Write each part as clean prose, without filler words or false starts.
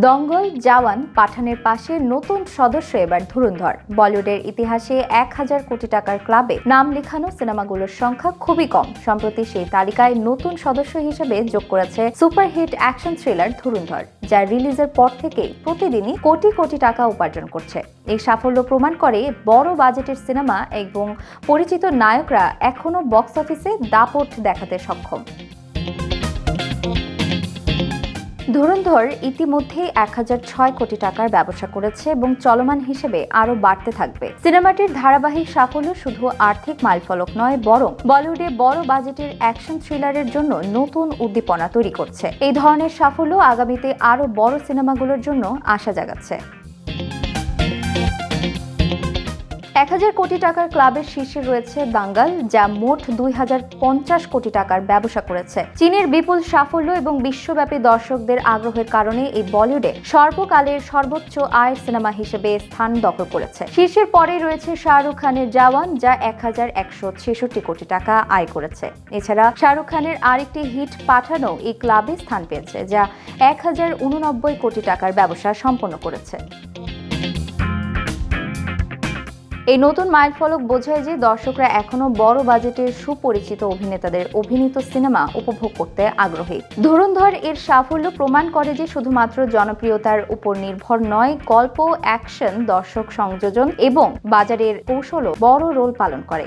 দঙ্গল, জওয়ান, পাঠানের পাশে নতুন সদস্য এবার ধুরন্ধর। বলিউডের ইতিহাসে 1000 কোটি টাকার ক্লাবে নাম লেখানো সিনেমাগুলোর সংখ্যা খুবই কম। সম্প্রতি সেই তালিকায় নতুন সদস্য হিসেবে যোগ করেছে সুপারহিট অ্যাকশন থ্রিলার ধুরন্ধর, যা রিলিজের পর থেকেই প্রতিদিনই কোটি কোটি টাকা উপার্জন করছে। এই সাফল্য প্রমাণ করে বড় বাজেটের সিনেমা এবং পরিচিত নায়করা এখনও বক্স অফিসে দাপট দেখাতে সক্ষম। ধুরন্ধর ইতিমধ্যেই 1006 কোটি টাকার ব্যবসা করেছে এবং চলমান হিসেবে আরও বাড়তে থাকবে। সিনেমাটির ধারাবাহিক সাফল্য শুধু আর্থিক মাইলফলক নয়, বরং বলিউডে বড় বাজেটের অ্যাকশন থ্রিলারের জন্য নতুন উদ্দীপনা তৈরি করছে। এই ধরনের সাফল্য আগামীতে আরও বড় সিনেমাগুলোর জন্য আশা জাগাচ্ছে। 1000 কোটি টাকার ক্লাবের শীর্ষে রয়েছে দাঙ্গাল, যা মোট 2050 কোটি টাকার ব্যবসা করেছে। চীনের বিপুল সাফল্য এবং বিশ্বব্যাপী দর্শকদের আগ্রহের কারণে এই বলিউডে সর্বকালের সর্বোচ্চ আয়ের সিনেমা হিসেবে স্থান দখল করেছে। শীর্ষের পরেই রয়েছে শাহরুখ খানের জওয়ান, যা 1166 কোটি টাকা আয় করেছে। এছাড়া শাহরুখ খানের আরেকটি হিট পাঠানও এই ক্লাবে স্থান পেয়েছে, যা 1089 কোটি টাকার ব্যবসা সম্পন্ন করেছে। এই নতুন মাইলফলক বোঝায় যে দর্শকরা এখনো বড় বাজেটের সুপরিচিত অভিনেতাদের অভিনীত সিনেমা উপভোগ করতে আগ্রহী। ধুরন্ধর এর সাফল্য প্রমাণ করে যে শুধুমাত্র জনপ্রিয়তার উপর নির্ভর নয়, গল্প, অ্যাকশন, দর্শক সংযোজন এবং বাজারের কৌশলও বড় রোল পালন করে।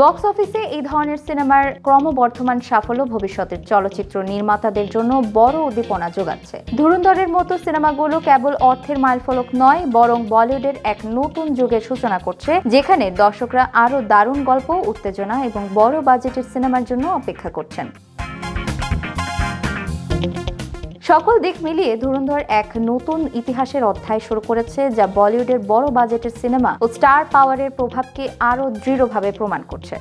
বক্স অফিসে এই ধরনের সিনেমার ক্রমবর্ধমান সাফল্য ভবিষ্যতের চলচ্চিত্র নির্মাতাদের জন্য বড় উদ্দীপনা যোগাচ্ছে। ধুরন্ধরের মতো সিনেমাগুলো কেবল অর্থের মাইলফলক নয়, বরং বলিউডের এক নতুন যুগের সূচনা করছে, যেখানে দর্শকরা আরও দারুণ গল্প, উত্তেজনা এবং বড় বাজেটের সিনেমার জন্য অপেক্ষা করছেন। সকল দিক মিলিয়ে ধুরন্ধর এক নতুন ইতিহাসের অধ্যায় শুরু করেছে, যা বলিউডের বড় বাজেটের সিনেমা ও স্টার পাওয়ারের প্রভাবকে আরও দৃঢ়ভাবে প্রমাণ করছে।